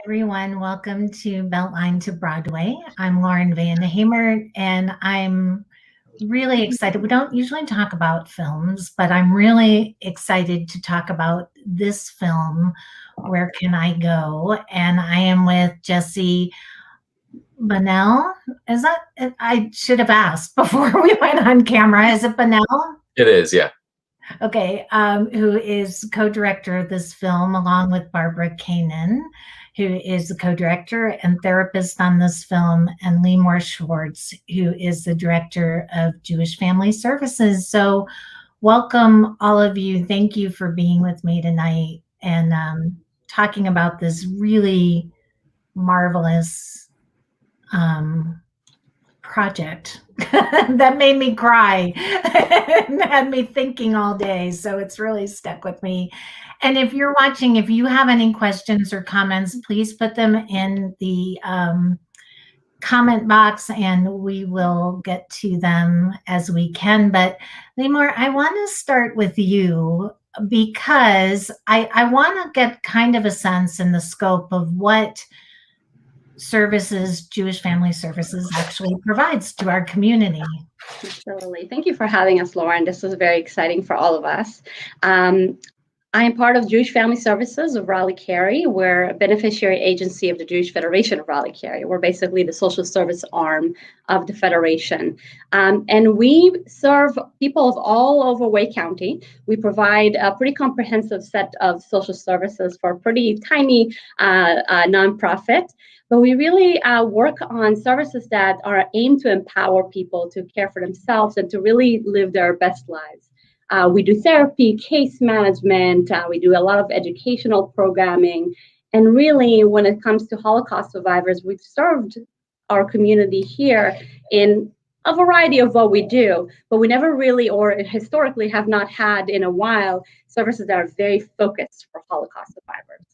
everyone. Welcome to Beltline to Broadway. I'm Lauren Van Hamer, and I'm really excited. We don't usually talk about films, but I'm really excited to talk about this film, Where Can I Go? And I am with Jesse Bonnell. Is that, I should have asked before we went on camera. Is it Bonnell? It is, yeah. Okay, who is co-director of this film, along with Barbara Kaynan, who is the co-director and therapist on this film, and Limor Schwartz, who is the director of Jewish Family Services. So welcome, all of you. Thank you for being with me tonight and talking about this really marvelous project that made me cry and had me thinking all day. So it's really stuck with me. And if you're watching, if you have any questions or comments, please put them in the comment box and we will get to them as we can. But Limor, I want to start with you because I want to get kind of a sense in the scope of what services Jewish Family Services actually provides to our community. Absolutely. Thank you for having us, Lauren. This is very exciting for all of us. I am part of Jewish Family Services of Raleigh-Cary. We're a beneficiary agency of the Jewish Federation of Raleigh-Cary. We're basically the social service arm of the Federation. And we serve people of all over Wake County. We provide a pretty comprehensive set of social services for a pretty tiny nonprofit. But we really work on services that are aimed to empower people to care for themselves and to really live their best lives. We do therapy, case management, we do a lot of educational programming. And really, when it comes to Holocaust survivors, we've served our community here in a variety of what we do, but we never really, or historically have not had in a while, services that are very focused for Holocaust survivors.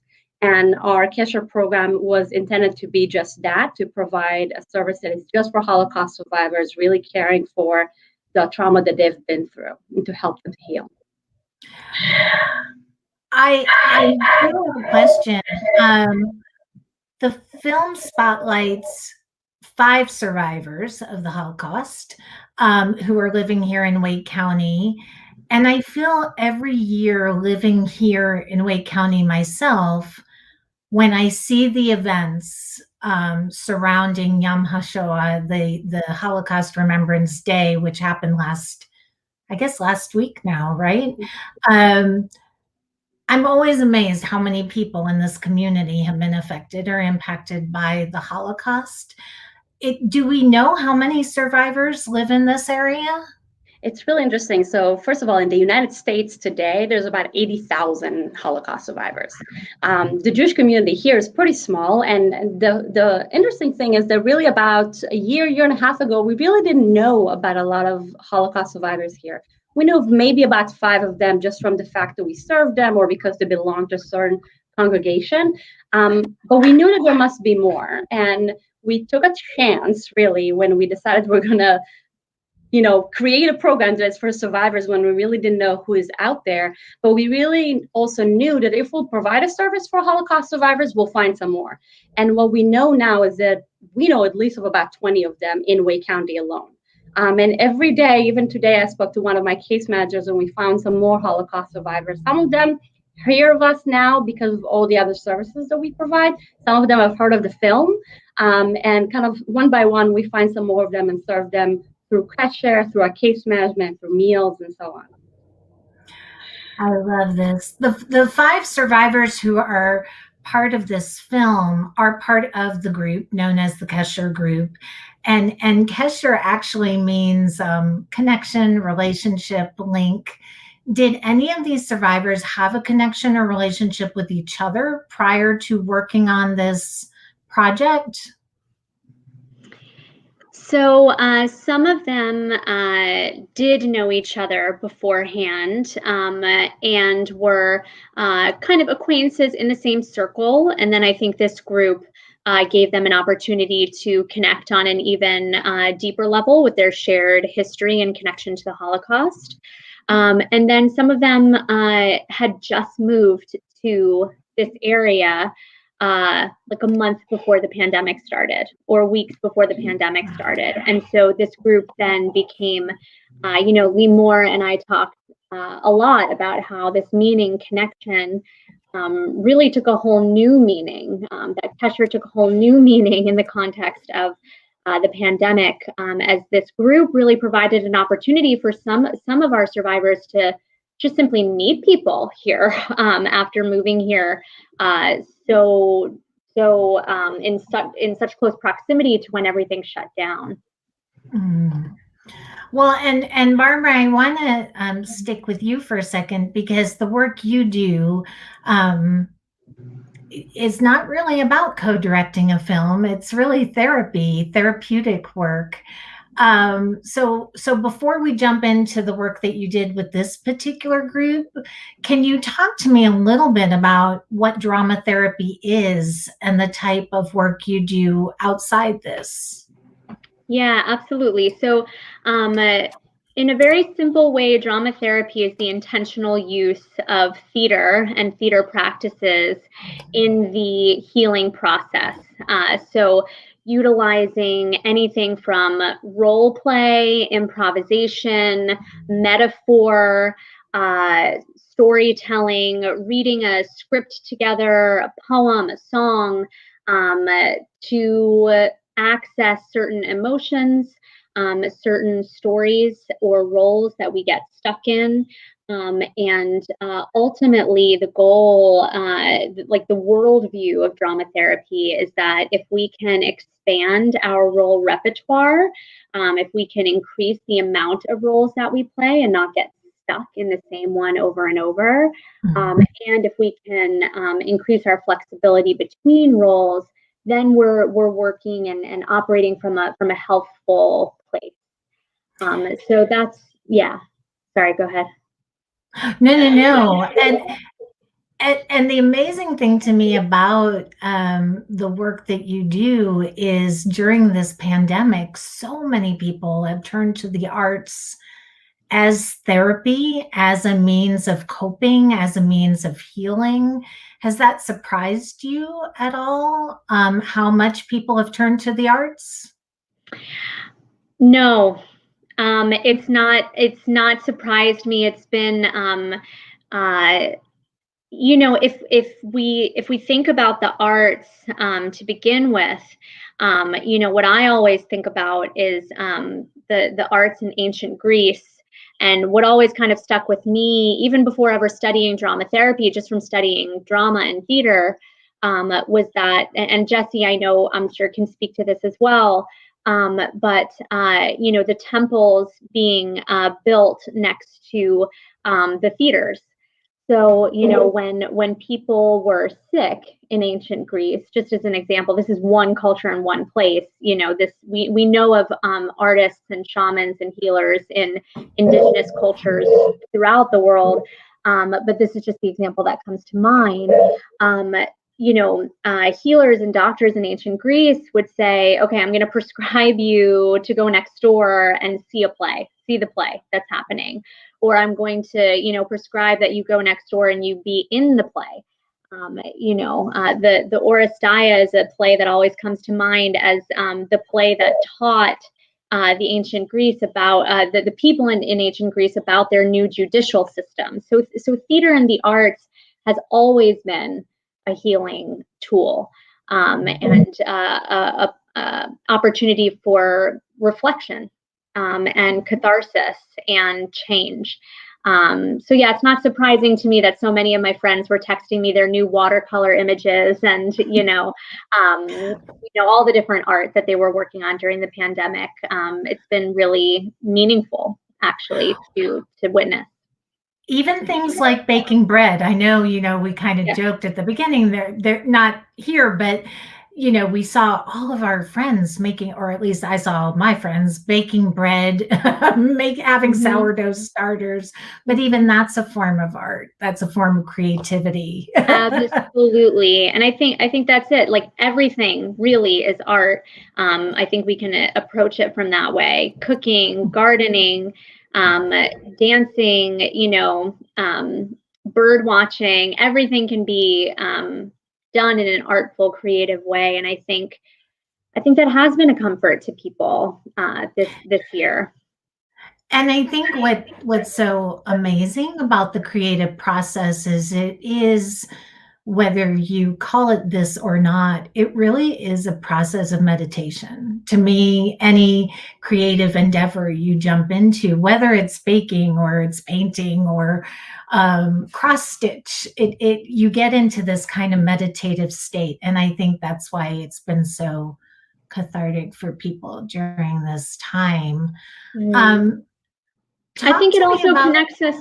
And our kosher program was intended to be just that, to provide a service that is just for Holocaust survivors, really caring for the trauma that they've been through and to help them heal. I have a question. The film spotlights 5 survivors of the Holocaust who are living here in Wake County. And I feel every year living here in Wake County myself, when I see the events surrounding Yom HaShoah, the Holocaust Remembrance Day, which happened last week now, right? I'm always amazed how many people in this community have been affected or impacted by the Holocaust. Do we know how many survivors live in this area? It's really interesting. So first of all, in the United States today, there's about 80,000 Holocaust survivors. The Jewish community here is pretty small. And the interesting thing is that really about a year and a half ago, we really didn't know about a lot of Holocaust survivors here. We knew of maybe about 5 of them just from the fact that we served them or because they belonged to a certain congregation. But we knew that there must be more. And we took a chance, really, when we decided we're going to create a program that's for survivors when we really didn't know who is out there. But we really also knew that if we'll provide a service for Holocaust survivors, we'll find some more. And what we know now is that we know at least of about 20 of them in Wake County alone. And every day, even today, I spoke to one of my case managers and we found some more Holocaust survivors. Some of them hear of us now because of all the other services that we provide. Some of them have heard of the film. And kind of one by one, we find some more of them and serve them through kosher, through our case management, through meals, and so on. I love this. The 5 survivors who are part of this film are part of the group known as the kosher group. And kosher actually means connection, relationship, link. Did any of these survivors have a connection or relationship with each other prior to working on this project? So some of them did know each other beforehand and were kind of acquaintances in the same circle. And then I think this group gave them an opportunity to connect on an even deeper level with their shared history and connection to the Holocaust. And then some of them had just moved to this area like a month before the pandemic started, or weeks before the pandemic started. And so this group then became, Limor and I talked a lot about how this meaning connection really took a whole new meaning, that kosher took a whole new meaning in the context of the pandemic, as this group really provided an opportunity for some of our survivors to just simply meet people here after moving here in such close proximity to when everything shut down. Mm. Well, and Barbara, I want to stick with you for a second, because the work you do is not really about co-directing a film. It's really therapeutic work. So before we jump into the work that you did with this particular group, can you talk to me a little bit about what drama therapy is and the type of work you do outside this? Yeah, absolutely. So, in a very simple way, drama therapy is the intentional use of theater and theater practices in the healing process. So, utilizing anything from role play, improvisation, metaphor, storytelling, reading a script together, a poem, a song, to access certain emotions, certain stories or roles that we get stuck in. And ultimately, the goal, like the worldview of drama therapy, is that if we can expand our role repertoire, if we can increase the amount of roles that we play and not get stuck in the same one over and over, and if we can increase our flexibility between roles, then we're working and operating from a healthful place. So that's, yeah. Sorry, go ahead. No. And the amazing thing to me about the work that you do is, during this pandemic, so many people have turned to the arts as therapy, as a means of coping, as a means of healing. Has that surprised you at all, how much people have turned to the arts? No, it's not surprised me. It's been, if we think about the arts to begin with, what I always think about is the arts in ancient Greece. And what always kind of stuck with me, even before ever studying drama therapy, just from studying drama and theater, was that, and Jesse, I'm sure can speak to this as well, but the temples being built next to the theaters. So, when people were sick in ancient Greece, just as an example, this is one culture in one place. We know of artists and shamans and healers in indigenous cultures throughout the world, but this is just the example that comes to mind. Healers and doctors in ancient Greece would say, okay, I'm going to prescribe you to go next door and see the play that's happening. Or I'm going to, prescribe that you go next door and you be in the play. The Oresteia is a play that always comes to mind as the play that taught the ancient Greece about the people in ancient Greece about their new judicial system. So theater and the arts has always been a healing tool, and a opportunity for reflection and catharsis and change. So yeah, it's not surprising to me that so many of my friends were texting me their new watercolor images and all the different art that they were working on during the pandemic. It's been really meaningful, actually, to witness. Even things like baking bread. I know, we kind of joked at the beginning, they're not here, but we saw all of our friends making, or at least I saw my friends baking bread, having sourdough starters. But even that's a form of art. That's a form of creativity. Absolutely. And I think that's it. Like, everything really is art. I think we can approach it from that way. Cooking, gardening, dancing, bird watching, everything can be done in an artful, creative way. And I think that has been a comfort to people this year. And I think what's so amazing about the creative process is it is, whether you call it this or not, it really is a process of meditation. To me, any creative endeavor you jump into, whether it's baking or it's painting or cross stitch, you get into this kind of meditative state. And I think that's why it's been so cathartic for people during this time. I think it also connects us.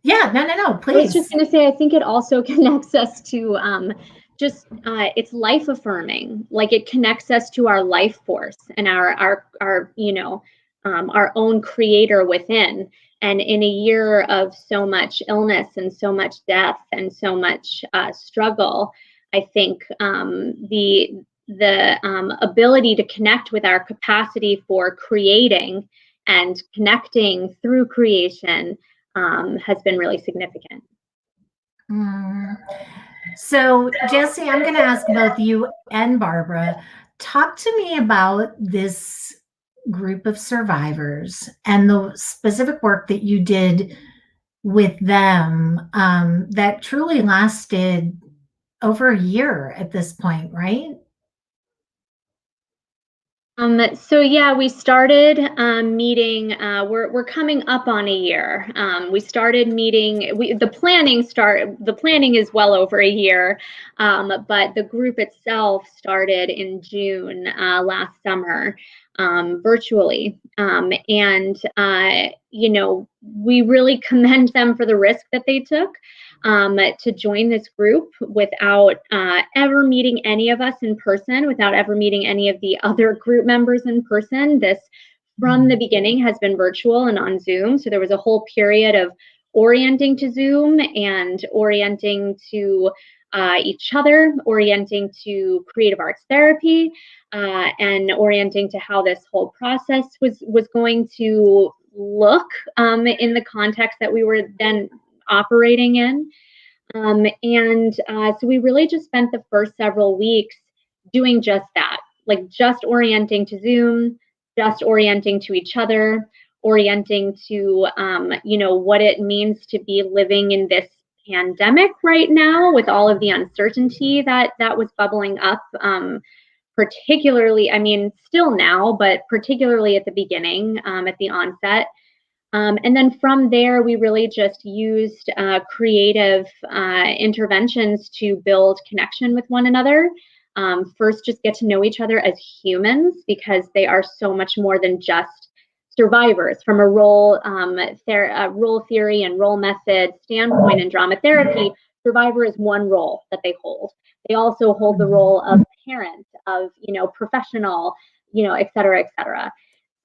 Yeah, no, please. I was just going to say, I think it also connects us to it's life affirming. Like, it connects us to our life force and our own creator within. And in a year of so much illness and so much death and so much struggle, I think the ability to connect with our capacity for creating and connecting through creation has been really significant. So, Jesse, I'm going to ask both you and Barbara, talk to me about this group of survivors and the specific work that you did with them that truly lasted over a year at this point, right? So yeah, we started meeting. We're coming up on a year. We started meeting. The planning is well over a year, but the group itself started in June last summer, virtually. We really commend them for the risk that they took to join this group without ever meeting any of us in person, without ever meeting any of the other group members in person. This, from the beginning, has been virtual and on Zoom. So there was a whole period of orienting to Zoom and orienting to each other, orienting to creative arts therapy, and orienting to how this whole process was going to look in the context that we were then operating in. So we really just spent the first several weeks doing just that, like just orienting to Zoom, just orienting to each other, orienting to, what it means to be living in this pandemic right now with all of the uncertainty that was bubbling up, particularly, I mean, still now, but particularly at the beginning, at the onset. And then from there, we really just used creative interventions to build connection with one another. First, just get to know each other as humans, because they are so much more than just survivors. From a role theory and role method standpoint in drama therapy, survivor is one role that they hold. They also hold the role of parent, of professional, et cetera, et cetera.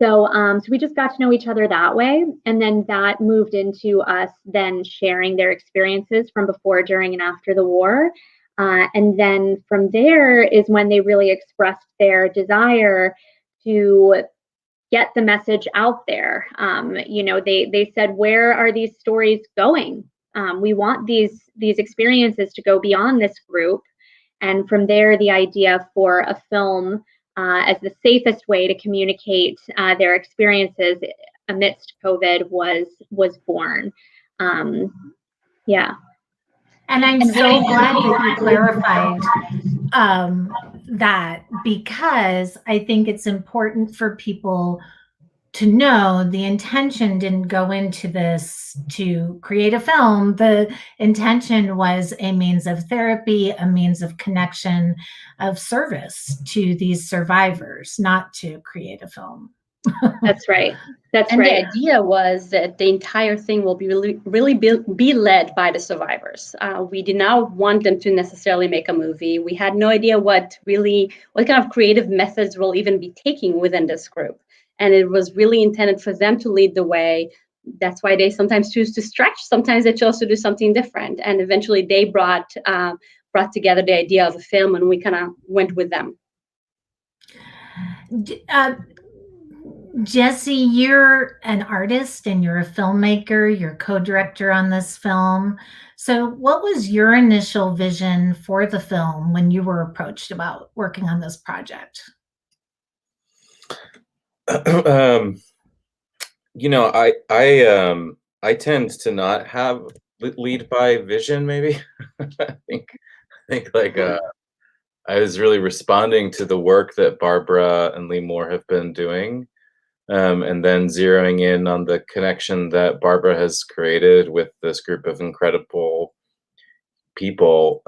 So we just got to know each other that way. And then that moved into us then sharing their experiences from before, during, and after the war. And then from there is when they really expressed their desire to get the message out there. They said, where are these stories going? We want these experiences to go beyond this group. And from there, the idea for a film as the safest way to communicate their experiences amidst COVID was born. Yeah. And I'm so glad that you clarified that, because I think it's important for people to know the intention didn't go into this to create a film. The intention was a means of therapy, a means of connection, of service to these survivors, not to create a film. That's right. That's and right. The idea was that the entire thing will be really be led by the survivors. We did not want them to necessarily make a movie. We had no idea what kind of creative methods we'll even be taking within this group. And it was really intended for them to lead the way. That's why they sometimes choose to stretch. Sometimes they chose to do something different. And eventually they brought together the idea of a film, and we kind of went with them. Jesse, you're an artist and you're a filmmaker, you're co-director on this film. So what was your initial vision for the film when you were approached about working on this project? You know, I tend to not have lead by vision, maybe. I think like I was really responding to the work that Barbara and Limor have been doing, and then zeroing in on the connection that Barbara has created with this group of incredible people.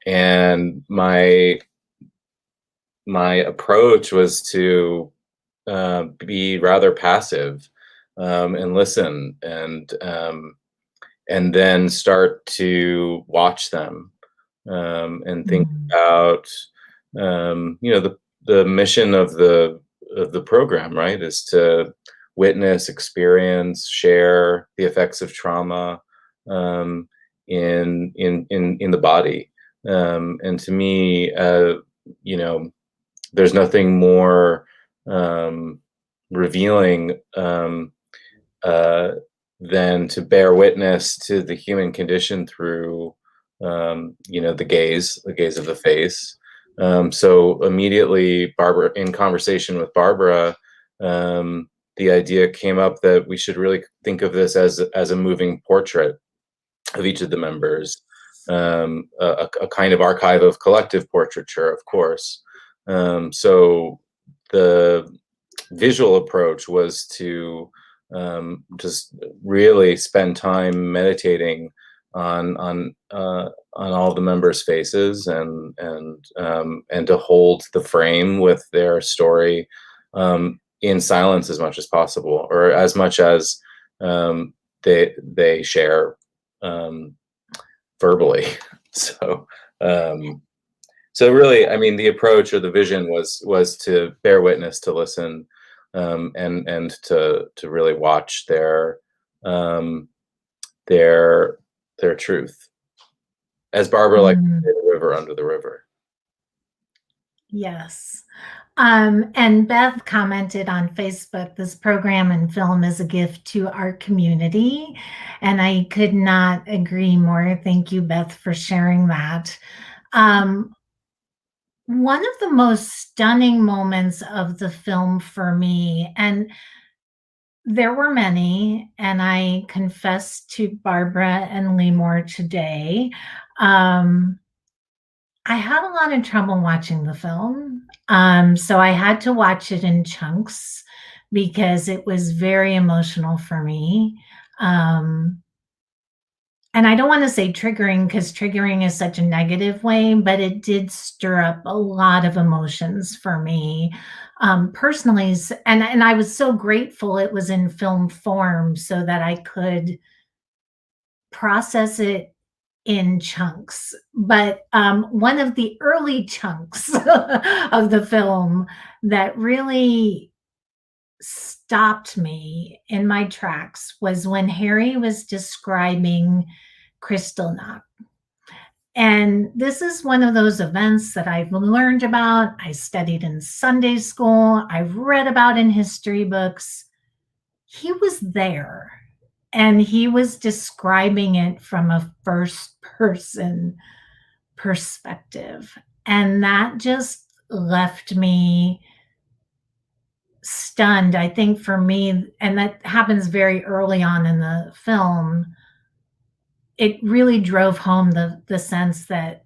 And my approach was to be rather passive, and listen, and then start to watch them, and think Mm. about, the mission of the program, right, is to witness, experience, share the effects of trauma, um, in the body. And to me, you know, there's nothing more revealing, uh, than to bear witness to the human condition through, the gaze of the face. So immediately, Barbara, in conversation with Barbara, the idea came up that we should really think of this as a moving portrait of each of the members, a kind of archive of collective portraiture, of course. So the visual approach was to just really spend time meditating on all the members' faces, and to hold the frame with their story, in silence as much as possible, or as much as they share, verbally. So so really, I mean, the approach or the vision was to bear witness, to listen, and to really watch um, their their truth, as Barbara likes to Mm. say, the river under the river. Yes. And Beth commented on Facebook, this program and film is a gift to our community. And I could not agree more. Thank you, Beth, for sharing that. Um, One of the most stunning moments of the film for me, and there were many, and I confess to Barbara and Limor today. Um, I had a lot of trouble watching the film. So I had to watch it in chunks because it was very emotional for me. Um, and I don't want to say triggering because triggering is such a negative way, but it did stir up a lot of emotions for me, personally. And I was so grateful it was in film form so that I could process it in chunks. But one of the early chunks of the film that really stopped me in my tracks was when Harry was describing Kristallnacht. And this is one of those events that I've learned about. I studied in Sunday school. I've read about in history books. He was there and he was describing it from a first person perspective. And that just left me stunned. I think for me, and that happens very early on in the film, it really drove home the sense that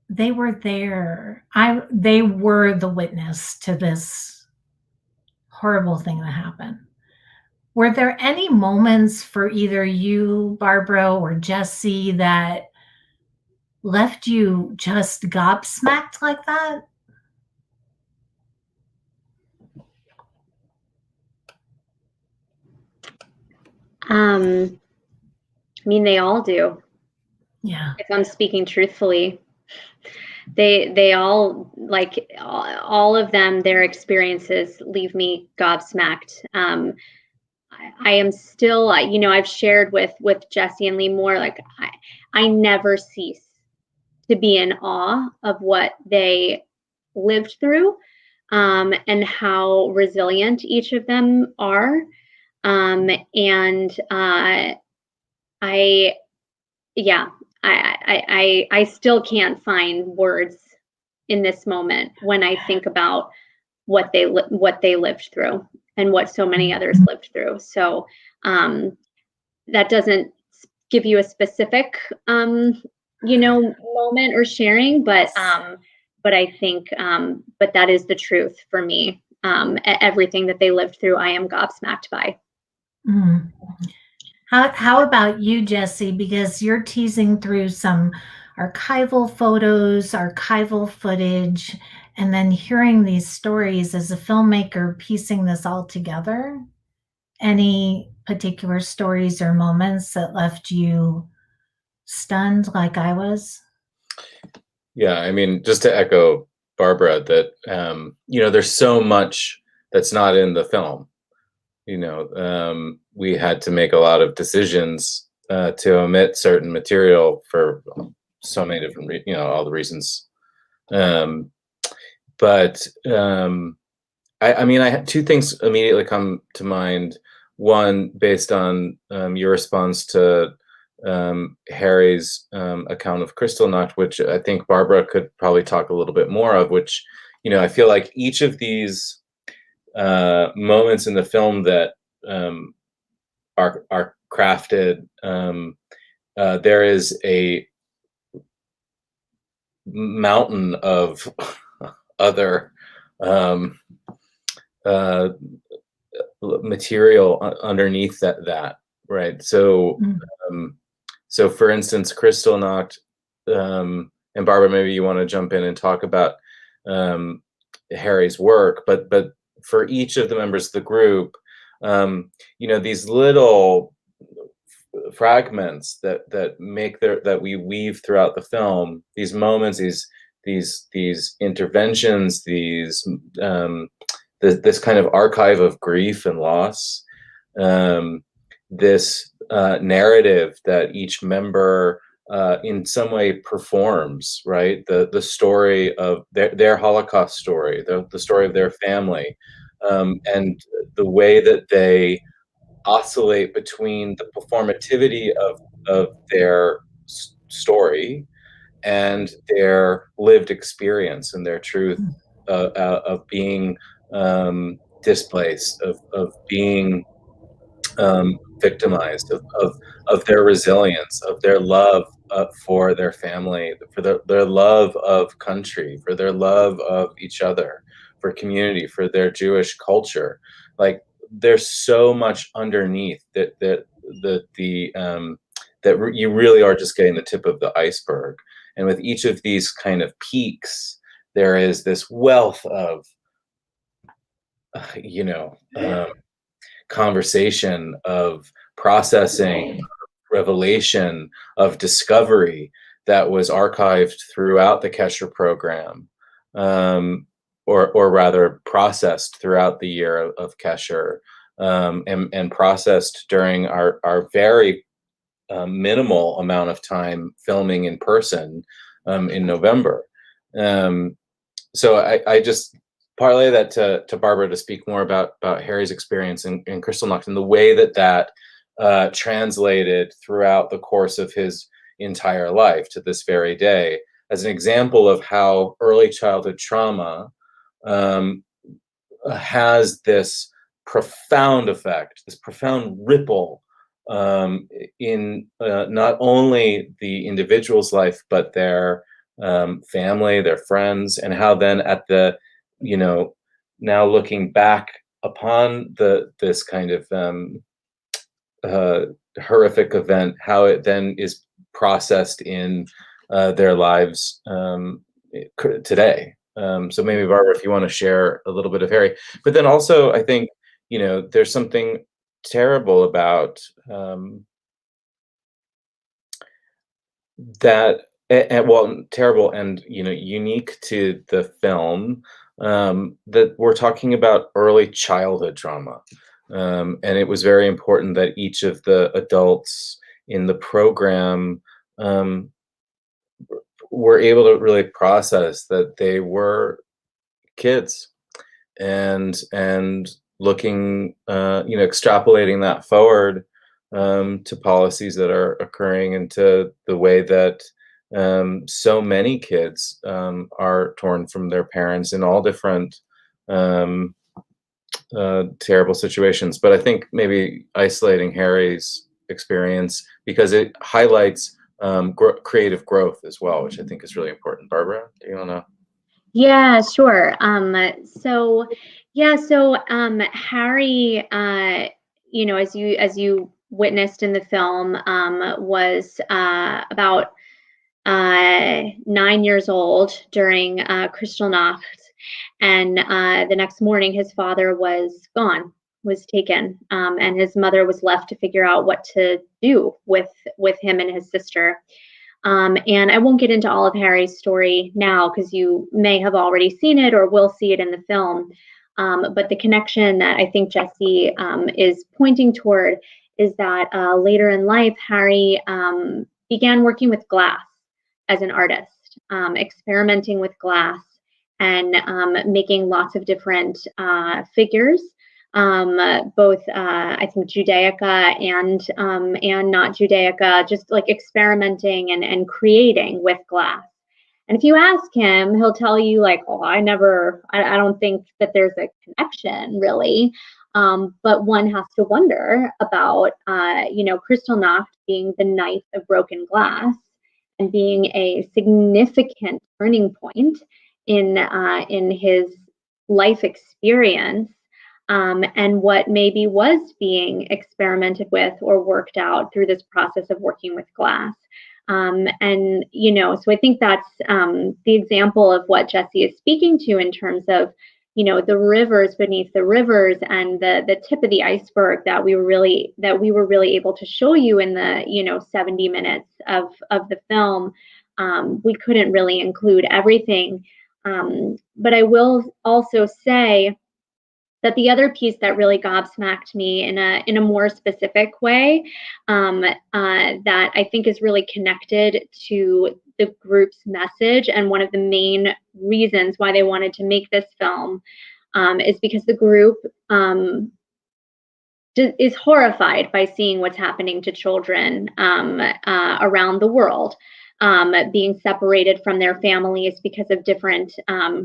they were there. They were the witness to this horrible thing that happened. Were there any moments for either you, Barbara, or Jesse that left you just gobsmacked like that? I mean, they all do. Yeah. If I'm speaking truthfully, they all, like, all of them, their experiences leave me gobsmacked. I am still, I've shared with Jesse and Limor, like, I never cease to be in awe of what they lived through. and how resilient each of them are. And I still can't find words in this moment when I think about what they lived through and what so many others lived through. So that doesn't give you a specific moment or sharing, but I think but that is the truth for me. Everything that they lived through, I am gobsmacked by. Mm. How about you, Jesse? Because you're teasing through some archival photos, archival footage, and then hearing these stories as a filmmaker, piecing this all together. Any particular stories or moments that left you stunned like I was? Yeah, I mean, just to echo Barbara, that there's so much that's not in the film. We had to make a lot of decisions to omit certain material for so many different, all the reasons. But I mean, I had two things immediately come to mind. One, based on your response to Harry's account of Kristallnacht, which I think Barbara could probably talk a little bit more of, which, I feel like each of these moments in the film that are crafted, there is a mountain of other material underneath that, right? So, so for instance, Kristallnacht, and Barbara, maybe you want to jump in and talk about Harry's work, but for each of the members of the group, these little fragments that we weave throughout the film, these moments, these interventions, this kind of archive of grief and loss, this narrative that each member in some way performs, right? The story of their Holocaust story, the story of their family, and the way that they oscillate between the performativity of their story and their lived experience and their truth of being displaced, of being victimized, of their resilience, of their love for their family, for their love of country, for their love of each other, for community, for their Jewish culture. Like, there's so much underneath that you really are just getting the tip of the iceberg. And with each of these kind of peaks, there is this wealth of conversation, of processing, revelation, of discovery that was archived throughout the Kesher program, or rather processed throughout the year of Kesher, and processed during our very minimal amount of time filming in person in November. So I just parlay that to Barbara to speak more about Harry's experience in Kristallnacht and the way that translated throughout the course of his entire life to this very day, as an example of how early childhood trauma has this profound effect, this profound ripple in not only the individual's life, but their family, their friends, and how then at the, now looking back upon this kind of horrific event, how it then is processed in their lives today. So maybe Barbara, if you want to share a little bit of Harry, but then also I think, there's something terrible about that, terrible and unique to the film, that we're talking about early childhood trauma, and it was very important that each of the adults in the program were able to really process that they were kids, and looking, extrapolating that forward to policies that are occurring and to the way that so many kids are torn from their parents in all different terrible situations. But I think maybe isolating Harry's experience, because it highlights creative growth as well, which I think is really important. Barbara, do you want to? Yeah, sure. Harry, as you witnessed in the film, was about 9 years old during Kristallnacht, and the next morning his father was gone, was taken, and his mother was left to figure out what to do with him and his sister. And I won't get into all of Harry's story now because you may have already seen it or will see it in the film. But the connection that I think Jesse is pointing toward is that later in life, Harry began working with glass as an artist, experimenting with glass and making lots of different figures. Both I think Judaica and not Judaica, just like experimenting and creating with glass. And if you ask him, he'll tell you like, oh, I don't think that there's a connection really. But one has to wonder about, Kristallnacht being the night of broken glass and being a significant turning point in his life experience. And what maybe was being experimented with or worked out through this process of working with glass. So I think that's the example of what Jesse is speaking to in terms of, the rivers beneath the rivers and the tip of the iceberg that we were really able to show you in the, 70 minutes of the film. We couldn't really include everything. But I will also say that the other piece that really gobsmacked me in a more specific way, that I think is really connected to the group's message, and one of the main reasons why they wanted to make this film, is because the group is horrified by seeing what's happening to children around the world, being separated from their families because of different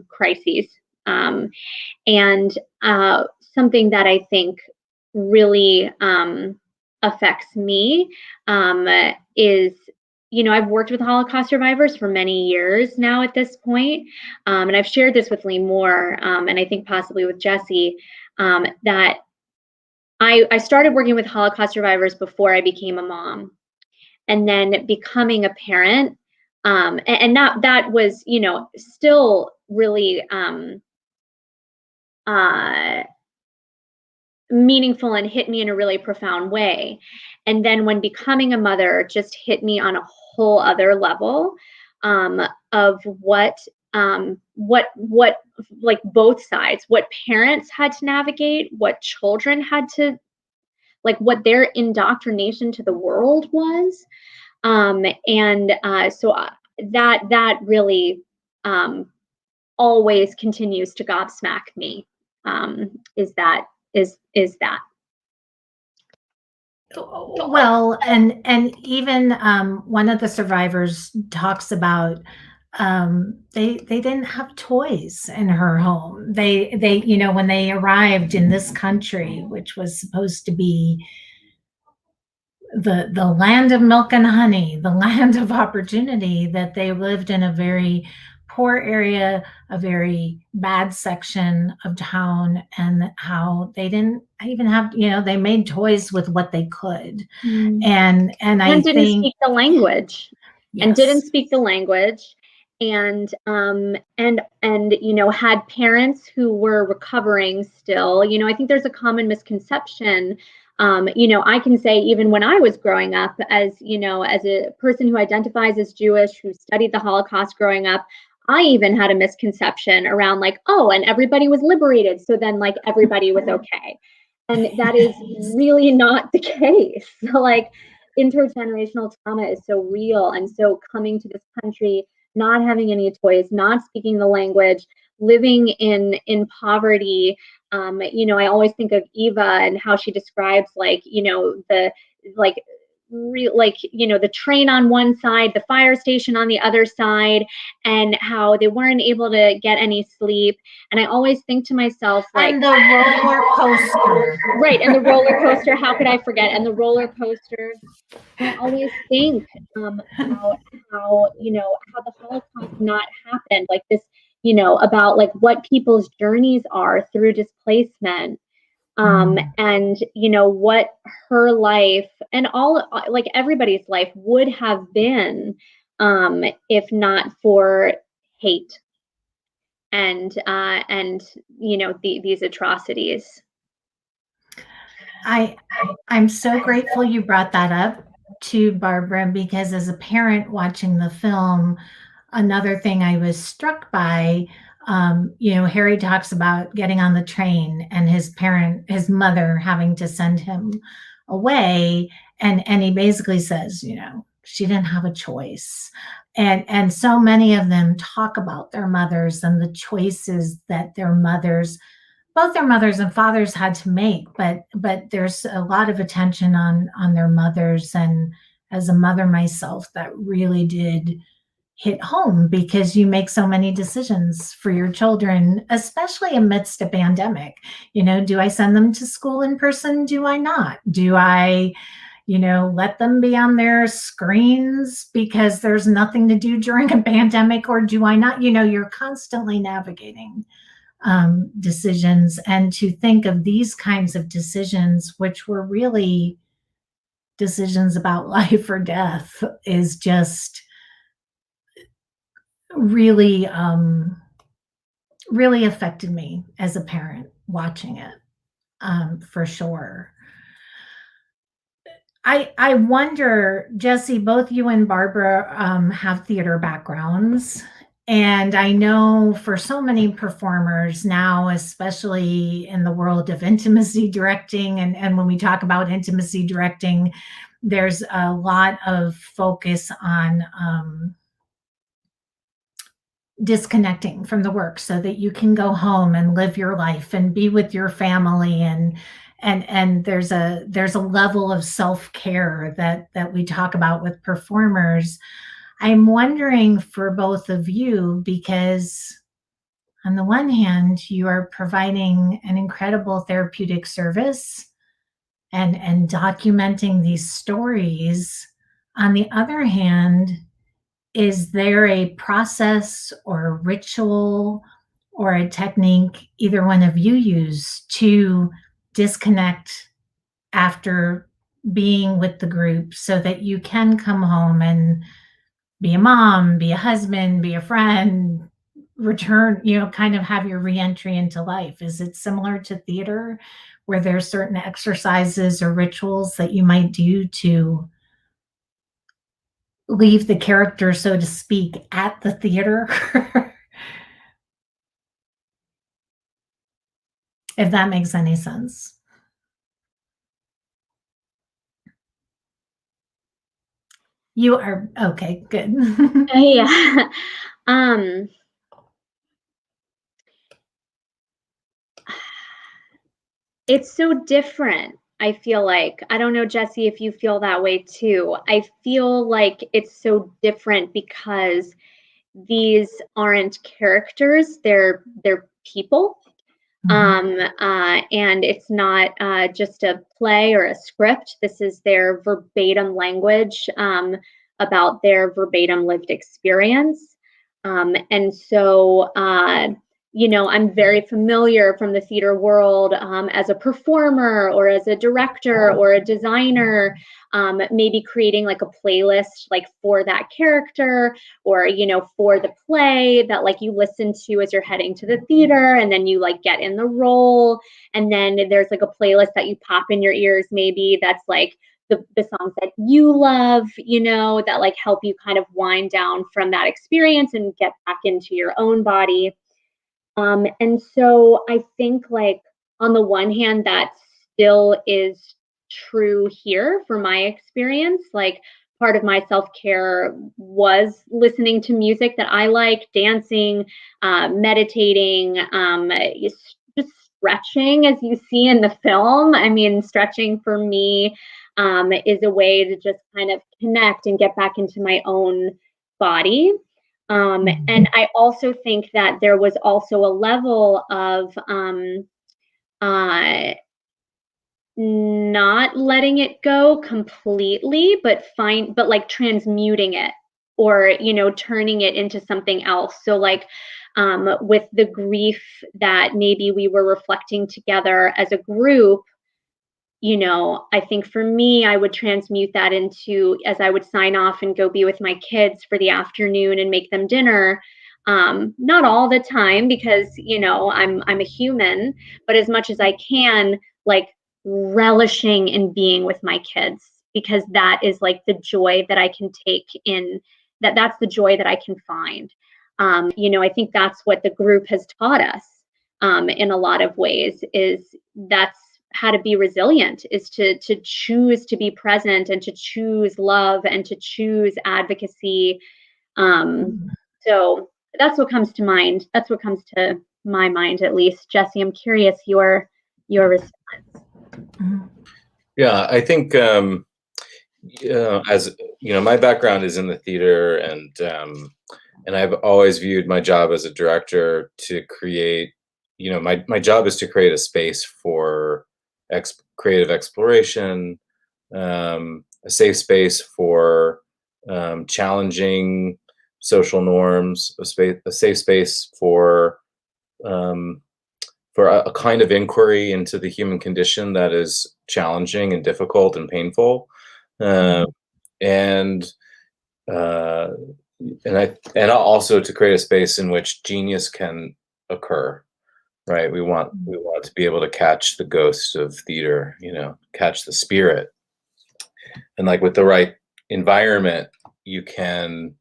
crises. And something that I think really affects me is, I've worked with Holocaust survivors for many years now at this point, and I've shared this with Limor, and I think possibly with Jesse, that I started working with Holocaust survivors before I became a mom, and then becoming a parent, and that was, still really meaningful and hit me in a really profound way. And then when becoming a mother just hit me on a whole other level, of what like both sides, what parents had to navigate, what children had to, like what their indoctrination to the world was. So that really always continues to gobsmack me. Is that well, and even one of the survivors talks about they didn't have toys in her home. They when they arrived in this country, which was supposed to be the land of milk and honey, the land of opportunity, that they lived in a very poor area, a very bad section of town, and how they didn't even have, they made toys with what they could. And I didn't think speak the language. Yes. And didn't speak the language, and had parents who were recovering still. I think there's a common misconception. I can say even when I was growing up, as a person who identifies as Jewish, who studied the Holocaust growing up, I even had a misconception around like, oh, and everybody was liberated, so then like everybody was okay. And that is really not the case. So like intergenerational trauma is so real. And so coming to this country, not having any toys, not speaking the language, living in poverty. I always think of Eva and how she describes the like the train on one side, the fire station on the other side, and how they weren't able to get any sleep. And I always think to myself, and the roller coaster. Right, and the roller coaster, how could I forget? And the roller coaster. I always think about how the Holocaust not happened, like this, about like what people's journeys are through displacement. And what her life and all, like everybody's life would have been if not for hate and these atrocities. I'm so grateful you brought that up to Barbara, because as a parent watching the film, another thing I was struck by, Harry talks about getting on the train and his mother having to send him away. And he basically says, she didn't have a choice. And so many of them talk about their mothers and the choices that both their mothers and fathers had to make, but there's a lot of attention on their mothers. And as a mother myself, that really did hit home, because you make so many decisions for your children, especially amidst a pandemic. Do I send them to school in person? Do I not? Do I, let them be on their screens because there's nothing to do during a pandemic, or do I not? You're constantly navigating decisions, and to think of these kinds of decisions, which were really decisions about life or death, is just really, really affected me as a parent watching it, for sure. I wonder, Jesse, both you and Barbara have theater backgrounds. And I know for so many performers now, especially in the world of intimacy directing, and when we talk about intimacy directing, there's a lot of focus on disconnecting from the work so that you can go home and live your life and be with your family. And there's a level of self-care that we talk about with performers. I'm wondering for both of you, because on the one hand, you are providing an incredible therapeutic service and documenting these stories. On the other hand, is there a process or a ritual or a technique either one of you use to disconnect after being with the group so that you can come home and be a mom, be a husband, be a friend, return, kind of have your reentry into life? Is it similar to theater, where there's certain exercises or rituals that you might do to leave the character, so to speak, at the theater? If that makes any sense. You are okay, good. Yeah. It's so different. I feel like, I don't know, Jesse, if you feel that way too. I feel like it's so different because these aren't characters, they're people. And it's not just a play or a script. This is their verbatim language about their verbatim lived experience. And so, I'm very familiar from the theater world as a performer or as a director or a designer, maybe creating like a playlist like for that character, or for the play that like you listen to as you're heading to the theater, and then you like get in the role, and then there's like a playlist that you pop in your ears maybe that's like the songs that you love, that like help you kind of wind down from that experience and get back into your own body. And so I think like on the one hand, that still is true here for my experience. Like part of my self-care was listening to music that I like, dancing, meditating, just stretching, as you see in the film. I mean, stretching for me is a way to just kind of connect and get back into my own body. And I also think that there was also a level of not letting it go completely, but like transmuting it, or turning it into something else. So like with the grief that maybe we were reflecting together as a group, I think for me, I would transmute that into, as I would sign off and go be with my kids for the afternoon and make them dinner. Not all the time, because I'm a human, but as much as I can, like relishing in being with my kids, because that is like the joy that I can take in that's the joy that I can find. I think that's what the group has taught us in a lot of ways, is that's how to be resilient, is to choose to be present, and to choose love, and to choose advocacy. So that's what comes to mind. That's what comes to my mind, at least. Jesse, I'm curious your response. Yeah, I think as my background is in the theater, and I've always viewed my job as a director to create. My job is to create a space for creative exploration, a safe space for challenging social norms, a safe space for a kind of inquiry into the human condition that is challenging and difficult and painful, and also to create a space in which genius can occur. Right, we want to be able to catch the ghost of theater, catch the spirit, and like with the right environment, you can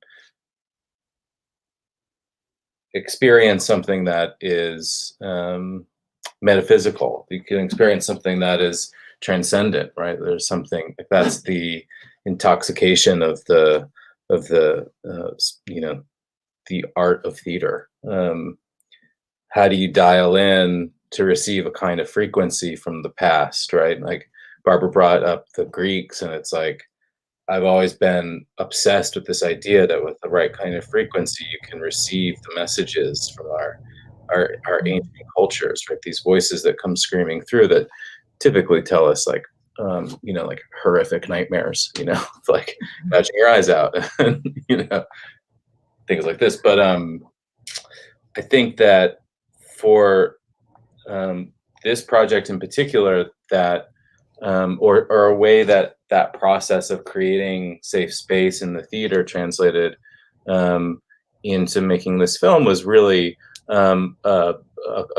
experience something that is metaphysical. You can experience something that is transcendent, right? There's something, if that's the intoxication of the art of theater. How do you dial in to receive a kind of frequency from the past, right? Like Barbara brought up the Greeks, and it's like, I've always been obsessed with this idea that with the right kind of frequency, you can receive the messages from our ancient cultures, right? These voices that come screaming through that typically tell us like horrific nightmares, like gouging your eyes out, and, things like this. But I think that for this project in particular, that or a way that process of creating safe space in the theater translated into making this film was really a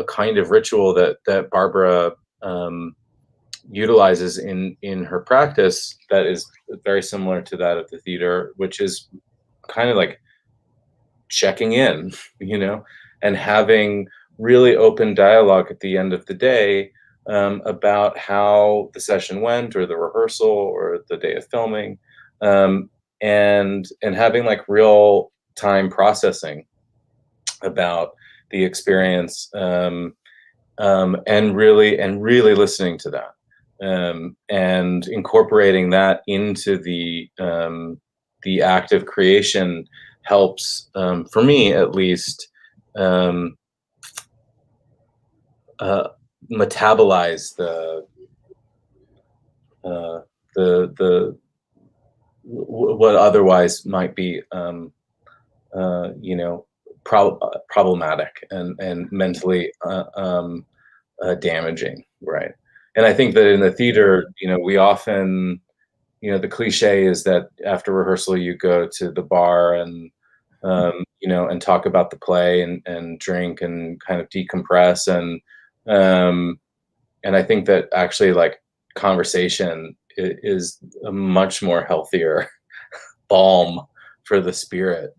kind of ritual that Barbara utilizes in her practice that is very similar to that of the theater, which is kind of like checking in, and having really open dialogue at the end of the day about how the session went, or the rehearsal, or the day of filming, and having like real time processing about the experience, and really listening to that, and incorporating that into the act of creation helps, for me at least, metabolize the what otherwise might be problematic and mentally damaging, right? And I think that in the theater, we often, the cliche is that after rehearsal you go to the bar and and talk about the play and drink and kind of decompress, and I think that actually like conversation is a much more healthier balm for the spirit,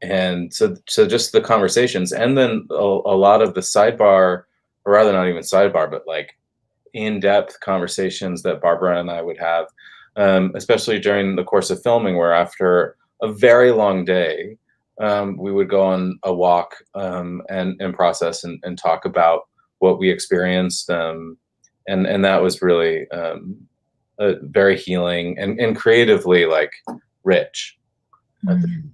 and so just the conversations, and then a lot of the sidebar, or rather not even sidebar, but like in-depth conversations that Barbara and I would have especially during the course of filming, where after a very long day, we would go on a walk and process and talk about what we experienced. And that was really very healing and creatively like rich. Mhm.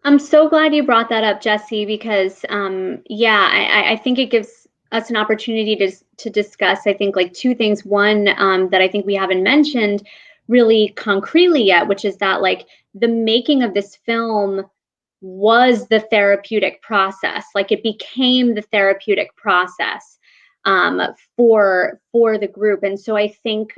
I'm so glad you brought that up, Jesse, because I think it gives us an opportunity to discuss, I think, like two things. One, that I think we haven't mentioned really concretely yet, which is that like the making of this film was the therapeutic process. Like it became the therapeutic process for the group. And so I think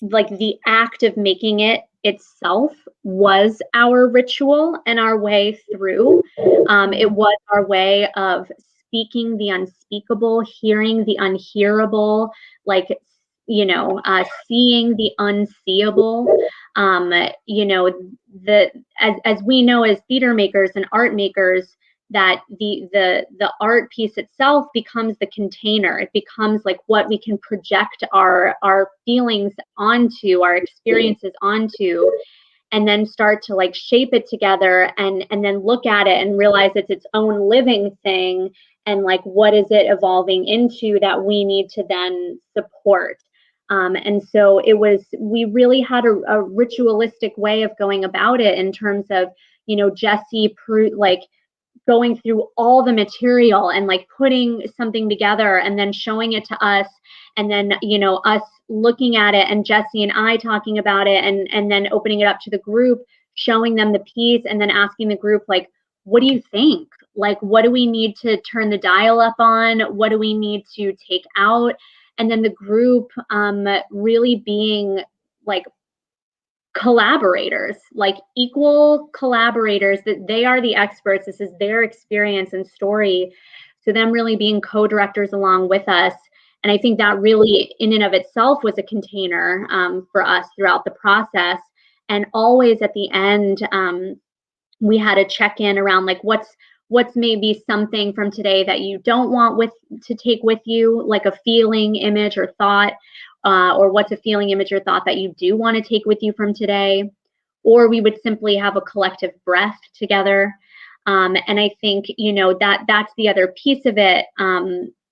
like the act of making it itself was our ritual and our way through. It was our way of speaking the unspeakable, hearing the unhearable, like, seeing the unseeable. As we know as theater makers and art makers, that the art piece itself becomes the container. It becomes like what we can project our feelings onto, our experiences onto, and then start to like shape it together and then look at it and realize it's its own living thing, and like what is it evolving into that we need to then support. And so we really had a ritualistic way of going about it in terms of, Jesse like going through all the material and like putting something together and then showing it to us, and then us looking at it, and Jesse and I talking about it, and then opening it up to the group, showing them the piece, and then asking the group like, what do you think? Like, what do we need to turn the dial up on? What do we need to take out? And then the group really being like collaborators, like equal collaborators, that they are the experts. This is their experience and story. So them really being co-directors along with us. And I think that really in and of itself was a container for us throughout the process. And always at the end, we had a check-in around like what's maybe something from today that you don't want to take with you, like a feeling, image, or thought, or what's a feeling, image, or thought that you do want to take with you from today. Or we would simply have a collective breath together. And I think, that's the other piece of it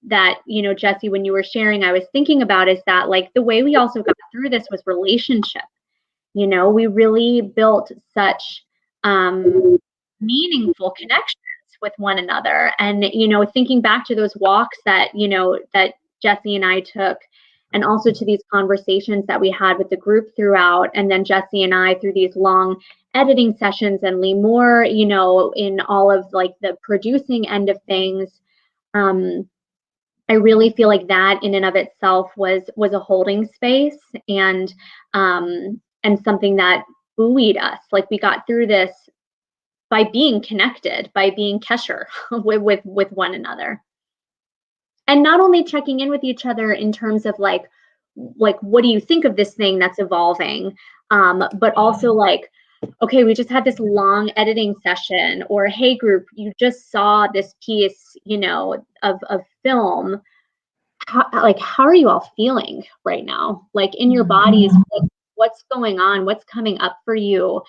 that, Jesse, when you were sharing, I was thinking about, is that like the way we also got through this was relationship. We really built such meaningful connections with one another. And, thinking back to those walks that, that Jesse and I took, and also to these conversations that we had with the group throughout, and then Jesse and I through these long editing sessions, and Limor, in all of like the producing end of things. I really feel like that in and of itself was a holding space, and something that buoyed us. Like we got through this by being connected, by being kosher with one another. And not only checking in with each other in terms of like what do you think of this thing that's evolving, but also like, okay, we just had this long editing session, or hey group, you just saw this piece, of film. How are you all feeling right now? Like in your bodies, like, what's going on? What's coming up for you?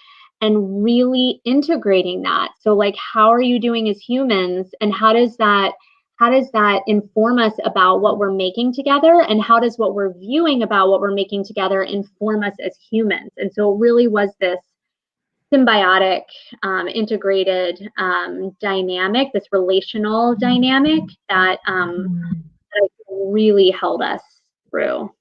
And really integrating that. So like, how are you doing as humans? And how does that inform us about what we're making together? And how does what we're viewing about what we're making together inform us as humans? And so it really was this symbiotic, integrated dynamic, this relational dynamic that really held us through.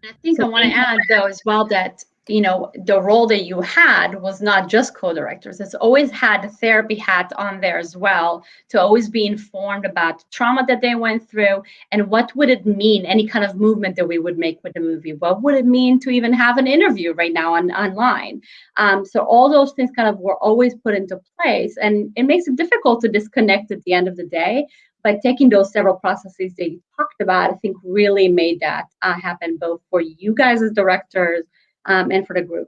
And I think I want to add though as well that the role that you had was not just co-directors. It's always had the therapy hat on there as well, to always be informed about the trauma that they went through, and what would it mean, any kind of movement that we would make with the movie. What would it mean to even have an interview right now online? So all those things kind of were always put into place, and it makes it difficult to disconnect at the end of the day. But taking those several processes that you talked about, I think really made that happen, both for you guys as directors and for the group.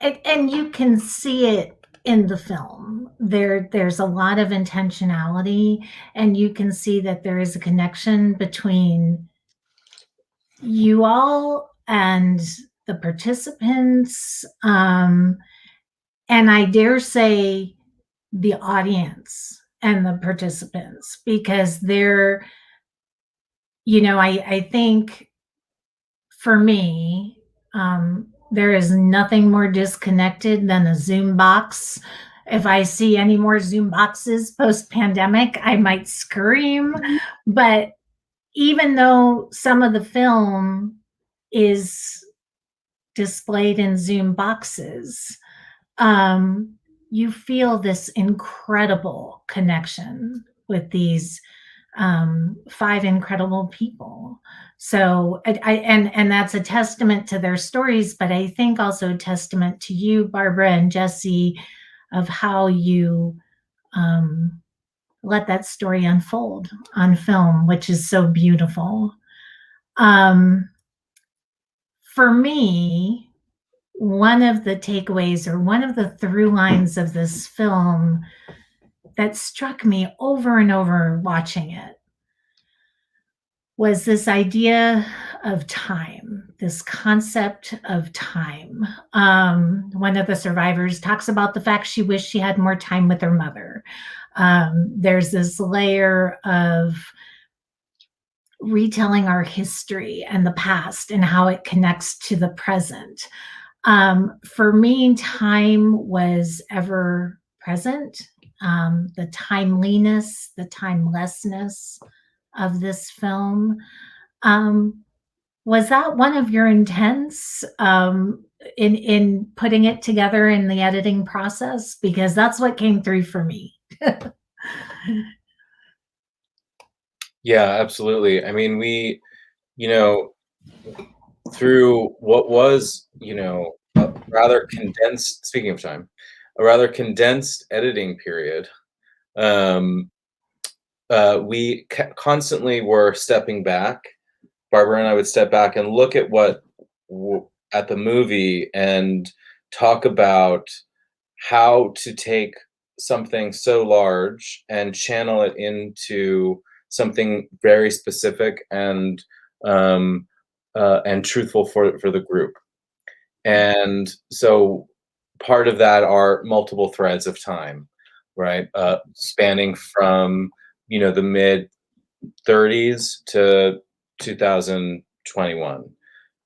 And you can see it in the film. There's a lot of intentionality, and you can see that there is a connection between you all and the participants, and I dare say the audience and the participants, because they're, I think for me, there is nothing more disconnected than a Zoom box. If I see any more Zoom boxes post pandemic, I might scream. But even though some of the film is displayed in Zoom boxes, you feel this incredible connection with these 5 incredible people. So and that's a testament to their stories, but I think also a testament to you, Barbara and Jesse, of how you let that story unfold on film, which is so beautiful. For me, one of the takeaways or one of the through lines of this film that struck me over and over watching it was this idea of time, this concept of time. One of the survivors talks about the fact she wished she had more time with her mother. There's this layer of retelling our history and the past and how it connects to the present. For me, time was ever present. The timeliness, the timelessness of this film. Was that one of your intents in putting it together in the editing process? Because that's what came through for me. Yeah, absolutely. I mean, we, through what was, a rather condensed, speaking of time, a rather condensed editing period, we constantly were stepping back. Barbara and I would step back and look at at the movie and talk about how to take something so large and channel it into something very specific and truthful for the group. And so part of that are multiple threads of time, right? Spanning from the mid 30s to 2021,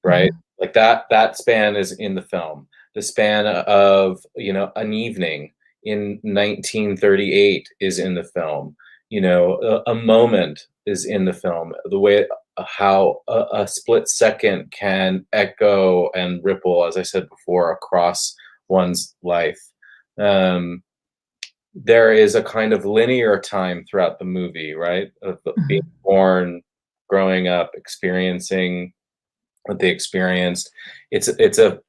right? Like that span is in the film. The span of an evening in 1938 is in the film. A moment is in the film. The way how a split second can echo and ripple, as I said before, across one's life. There is a kind of linear time throughout the movie, right? Of being born, growing up, experiencing what they experienced. It's a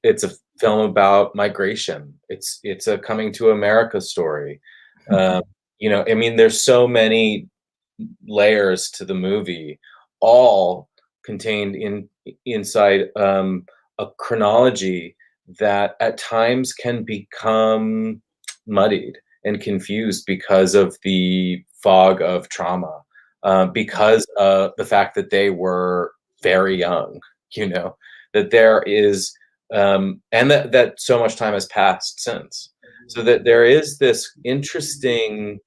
film about migration. It's a coming to America story. I mean, there's so many layers to the movie, all contained inside a chronology that at times can become muddied and confused because of the fog of trauma, because of the fact that they were very young, that there is, and that so much time has passed since. So that there is this interesting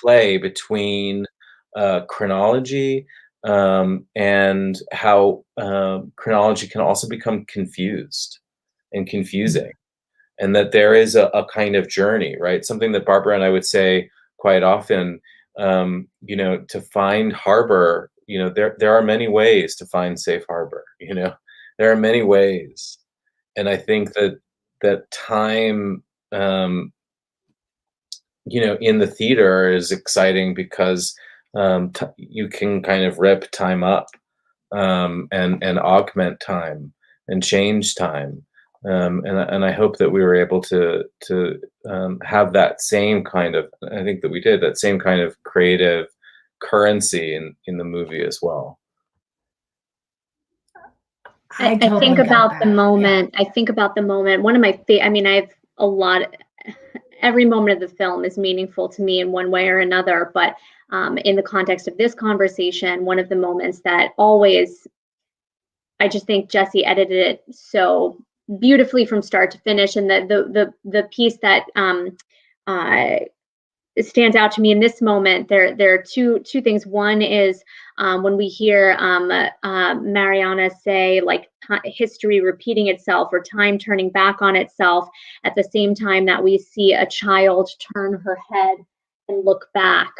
play between chronology and how chronology can also become confused and confusing. And that there is a kind of journey, right? Something that Barbara and I would say quite often, to find harbor, there are many ways to find safe harbor, there are many ways. And I think that time, in the theater is exciting because you can kind of rip time up and augment time and change time. And I hope that we were able to have that same kind of, I think that we did, that same kind of creative currency in the movie as well. I think totally got about the that. moment. I think about the moment. One of my I mean, I have a lot. Every moment of the film is meaningful to me in one way or another. But in the context of this conversation, one of the moments that always I just think Jesse edited it so beautifully from start to finish, and the piece that it stands out to me in this moment. There are two things. One is when we hear Mariana say, like, history repeating itself or time turning back on itself, at the same time that we see a child turn her head and look back,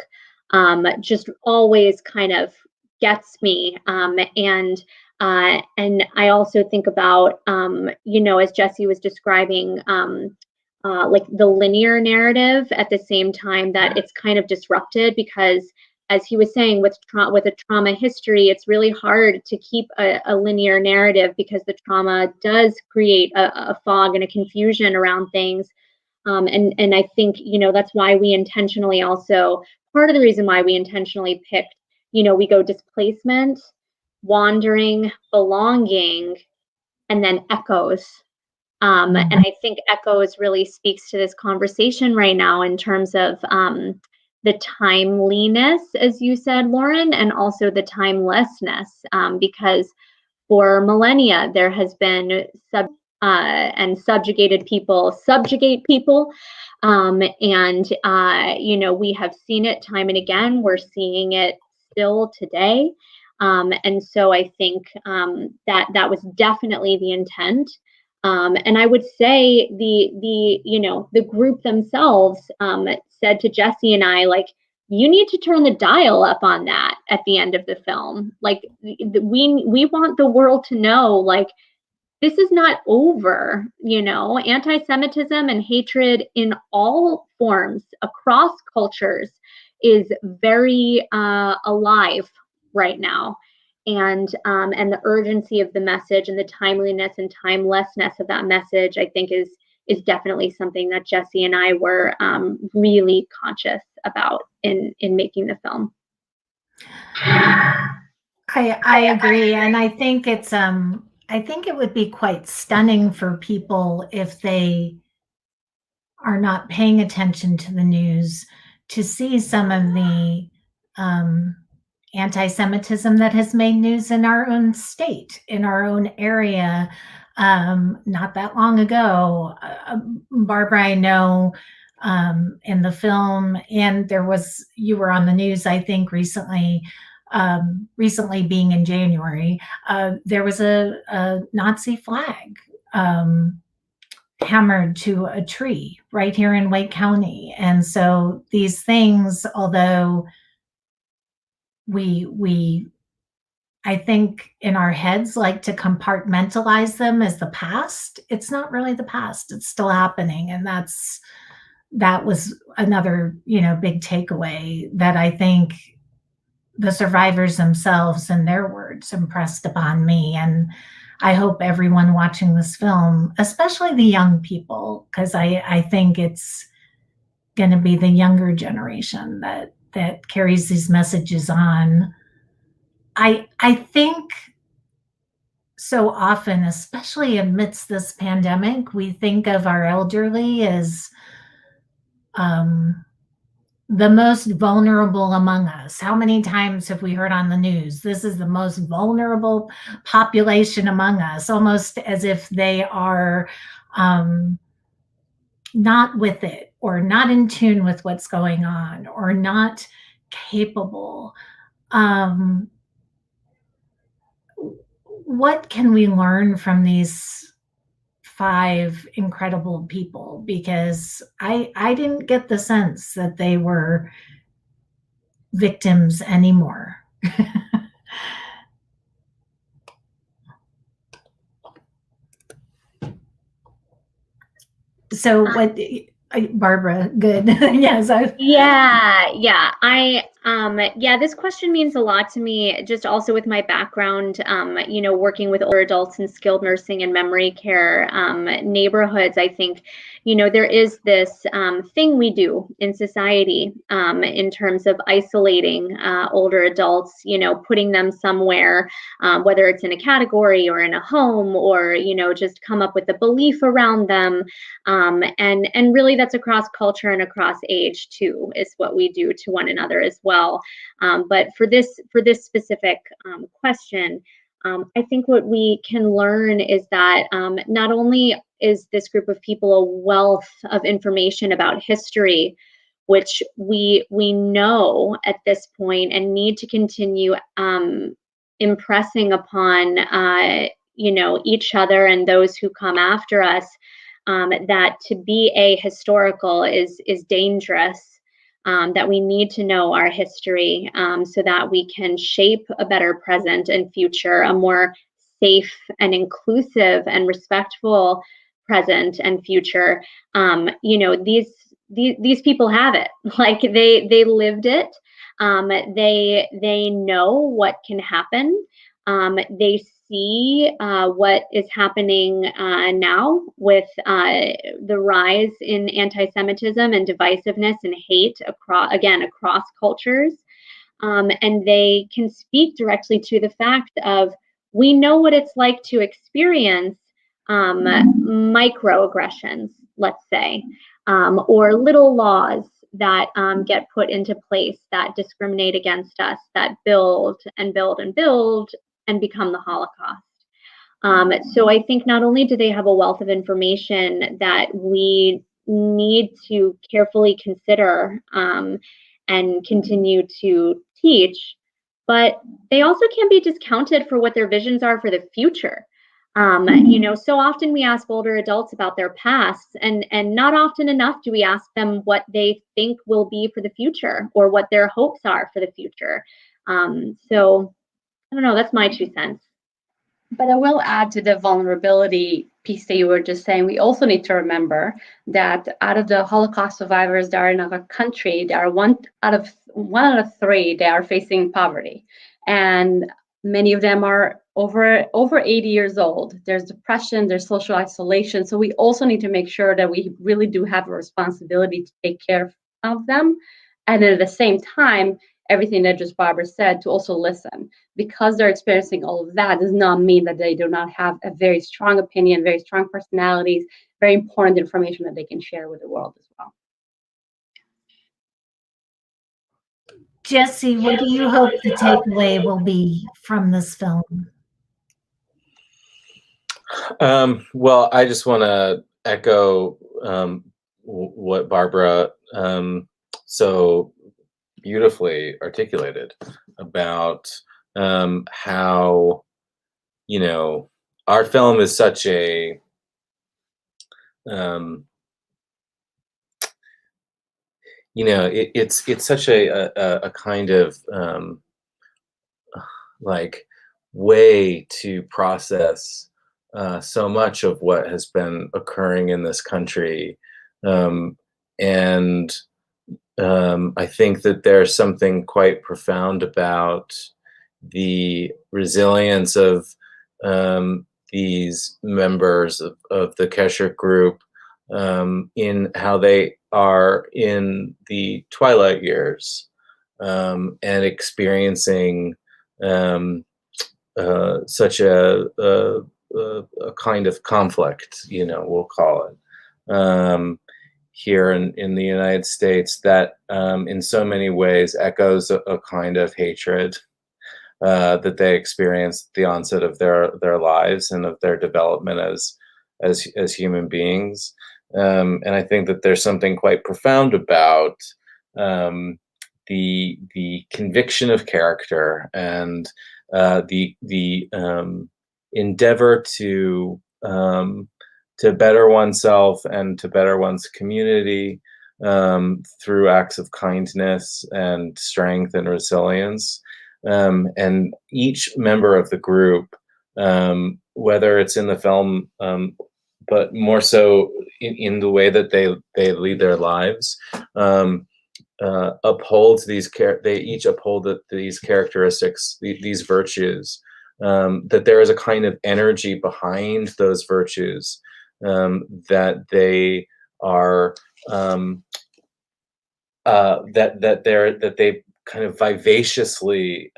just always kind of gets me. And I also think about, as Jesse was describing, like the linear narrative, at the same time that it's kind of disrupted, because as he was saying, with a trauma history, it's really hard to keep a linear narrative, because the trauma does create a fog and a confusion around things. And I think, that's why we intentionally also, part of the reason why we intentionally picked, we go displacement, wandering, belonging, and then echoes. And I think echoes really speaks to this conversation right now, in terms of the timeliness, as you said, Lauren, and also the timelessness, because for millennia there has been and subjugated people subjugate people, and we have seen it time and again. We're seeing it still today, and so I think that was definitely the intent. And I would say the group themselves said to Jesse and I, like, you need to turn the dial up on that at the end of the film. Like, we want the world to know, like, this is not over. Anti-Semitism and hatred in all forms across cultures is very alive right now. And the urgency of the message and the timeliness and timelessness of that message, I think, is definitely something that Jesse and I were really conscious about in making the film. I agree, and I think it's I think it would be quite stunning for people, if they are not paying attention to the news, to see some of the anti-Semitism that has made news in our own state, in our own area. Not that long ago, Barbara, I know, in the film, and you were on the news, I think, recently being in January, there was a Nazi flag hammered to a tree right here in Wake County. And so these things, although we I think in our heads like to compartmentalize them as the past, it's not really the past. It's still happening. And that was another, big takeaway that I think the survivors themselves and their words impressed upon me. And I hope everyone watching this film, especially the young people, because I think it's going to be the younger generation that carries these messages on. I think so often, especially amidst this pandemic, we think of our elderly as the most vulnerable among us. How many times have we heard on the news, this is the most vulnerable population among us, almost as if they are not with it, or not in tune with what's going on, or not capable. What can we learn from these 5 incredible people? Because I didn't get the sense that they were victims anymore. So what, Barbara, good. Yes. This question means a lot to me, just also with my background, working with older adults in skilled nursing and memory care neighborhoods. I think, there is this thing we do in society in terms of isolating older adults, putting them somewhere, whether it's in a category or in a home, or, just come up with a belief around them. And really that's across culture and across age too, is what we do to one another as well. But for this specific question, I think what we can learn is that not only is this group of people a wealth of information about history, which we know at this point and need to continue impressing upon each other and those who come after us, that to be ahistorical is dangerous. That we need to know our history so that we can shape a better present and future, a more safe and inclusive and respectful present and future. These people have it, like they lived it. They know what can happen. They see what is happening now with the rise in anti-Semitism and divisiveness and hate across cultures. And they can speak directly to the fact of, we know what it's like to experience microaggressions, let's say, or little laws that get put into place that discriminate against us, that build and build and build and become the Holocaust. So I think not only do they have a wealth of information that we need to carefully consider and continue to teach, but they also can't be discounted for what their visions are for the future. So often we ask older adults about their pasts, and not often enough do we ask them what they think will be for the future or what their hopes are for the future. So I don't know, that's my 2 cents. But I will add to the vulnerability piece that you were just saying, we also need to remember that out of the Holocaust survivors that are in our country, there are one out of 3 that are facing poverty. And many of them are over 80 years old. There's depression, there's social isolation. So we also need to make sure that we really do have a responsibility to take care of them. And then at the same time, everything that just Barbara said, to also listen. Because they're experiencing all of that does not mean that they do not have a very strong opinion, very strong personalities, very important information that they can share with the world as well. Jesse, what do you hope the takeaway will be from this film? Well, I just want to echo what Barbara so beautifully articulated about how, our film is such a it's such a kind of like way to process so much of what has been occurring in this country, and I think that there's something quite profound about the resilience of these members of the kosher group in how they are in the twilight years, and experiencing such a kind of conflict, we'll call it, here in the United States that in so many ways echoes a kind of hatred that they experienced at the onset of their lives and of their development as human beings. And I think that there's something quite profound about the conviction of character and the endeavor to better oneself and to better one's community through acts of kindness and strength and resilience. And each member of the group, whether it's in the film, but more so in the way that they lead their lives, upholds they each uphold these characteristics, these virtues, that there is a kind of energy behind those virtues, that they are that they kind of vivaciously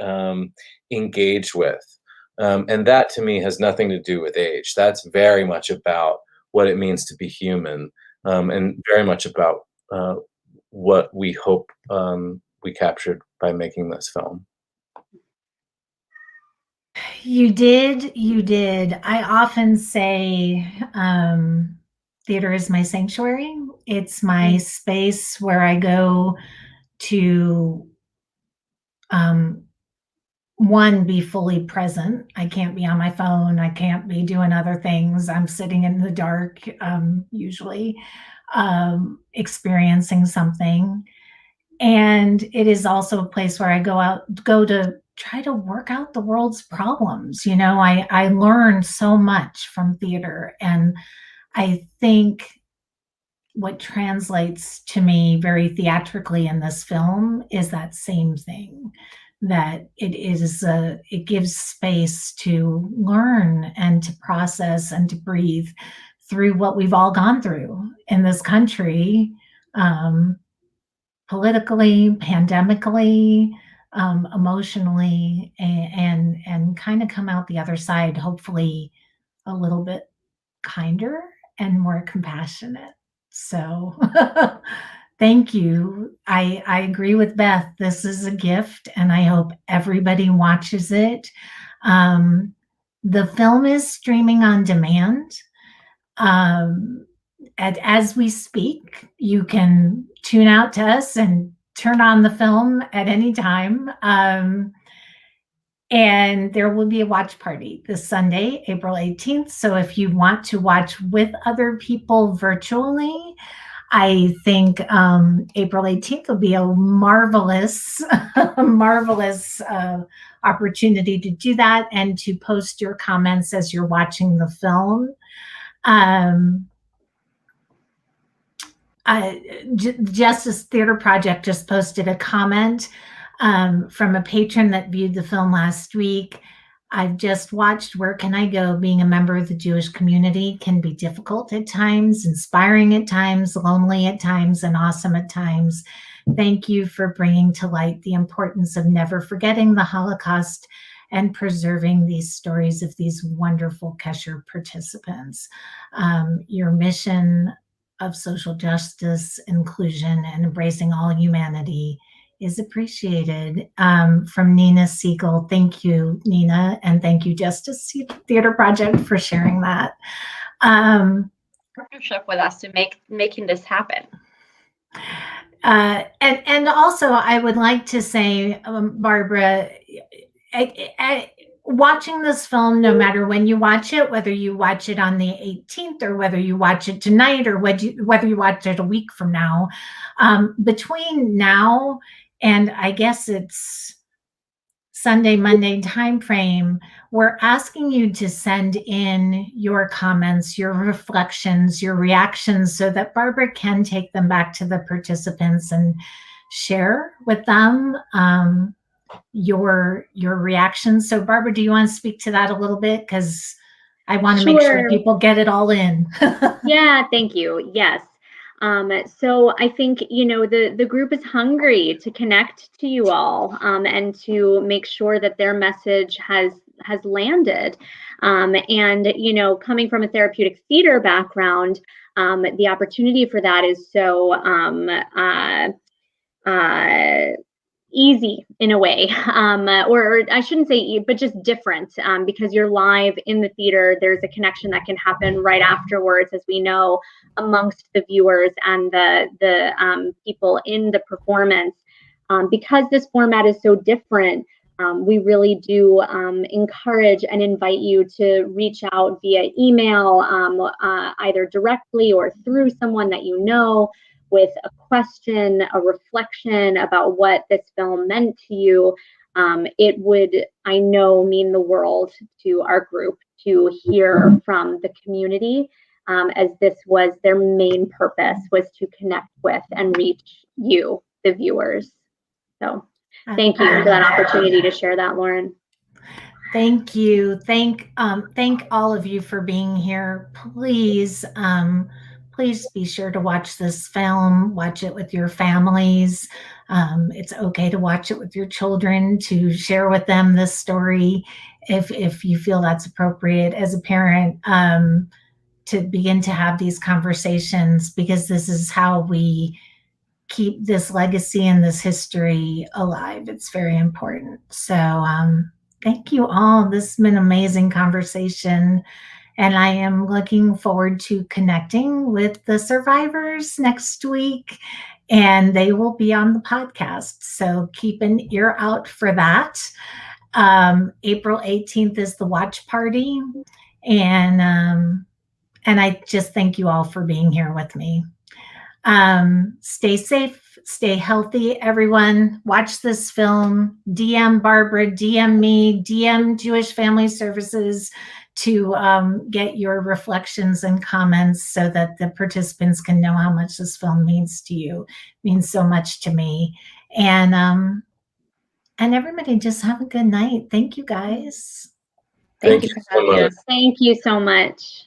engage with, and that to me has nothing to do with age. That's very much about what it means to be human, and very much about what we hope we captured by making this film. You did. You did. I often say theater is my sanctuary. It's my space where I go to, one, be fully present. I can't be on my phone. I can't be doing other things. I'm sitting in the dark, usually, experiencing something. And it is also a place where I go to try to work out the world's problems. I learn so much from theater. And I think what translates to me very theatrically in this film is that same thing, that it gives space to learn and to process and to breathe through what we've all gone through in this country, politically, pandemically, emotionally, and kind of come out the other side, hopefully a little bit kinder and more compassionate. So thank you. I agree with Beth. This is a gift, and I hope everybody watches it. The film is streaming on demand. As we speak, you can tune out to us and turn on the film at any time. And there will be a watch party this Sunday, April 18th. So if you want to watch with other people virtually, I think April 18th will be a marvelous, marvelous opportunity to do that and to post your comments as you're watching the film. Justice Theater Project just posted a comment from a patron that viewed the film last week. I've just watched Where Can I Go? Being a member of the Jewish community can be difficult at times, inspiring at times, lonely at times, and awesome at times. Thank you for bringing to light the importance of never forgetting the Holocaust and preserving these stories of these wonderful kosher participants. Your mission of social justice, inclusion, and embracing all humanity is appreciated. From Nina Siegel. Thank you, Nina, and thank you, Justice Theater Project, for sharing that. Partnership with us to making this happen. And also, I would like to say, Barbara, watching this film, no matter when you watch it, whether you watch it on the 18th or whether you watch it tonight or whether you watch it a week from now, between now and I guess it's Sunday, Monday timeframe, we're asking you to send in your comments, your reflections, your reactions, so that Barbara can take them back to the participants and share with them your reactions. So Barbara, do you want to speak to that a little bit? Because I want to make sure people get it all in. Yeah, thank you. Yes. So I think, the group is hungry to connect to you all and to make sure that their message has landed. And, coming from a therapeutic theater background, the opportunity for that is so easy in a way, or I shouldn't say, but just different, because you're live in the theater. There's a connection that can happen right afterwards, as we know, amongst the viewers and the people in the performance. Because this format is so different, we really do encourage and invite you to reach out via email, either directly or through someone that you know, with a question, a reflection about what this film meant to you. It would, I know, mean the world to our group to hear from the community, as this was their main purpose, was to connect with and reach you, the viewers. So thank you for that opportunity to share that, Lauren. Thank you. Thank all of you for being here. Please be sure to watch this film. Watch it with your families. It's okay to watch it with your children, to share with them this story if you feel that's appropriate as a parent, to begin to have these conversations, because this is how we keep this legacy and this history alive. It's very important. So Thank you all. This has been an amazing conversation. And I am looking forward to connecting with the survivors next week. And they will be on the podcast. So keep an ear out for that. April 18th is the watch party. And I just thank you all for being here with me. Stay safe, stay healthy, everyone. Watch this film. DM Barbara, DM me, DM Jewish Family Services to get your reflections and comments so that the participants can know how much this film means to you. It means so much to me. And everybody just have a good night. Thank you, guys. Thank you for so having much. us. Thank you so much.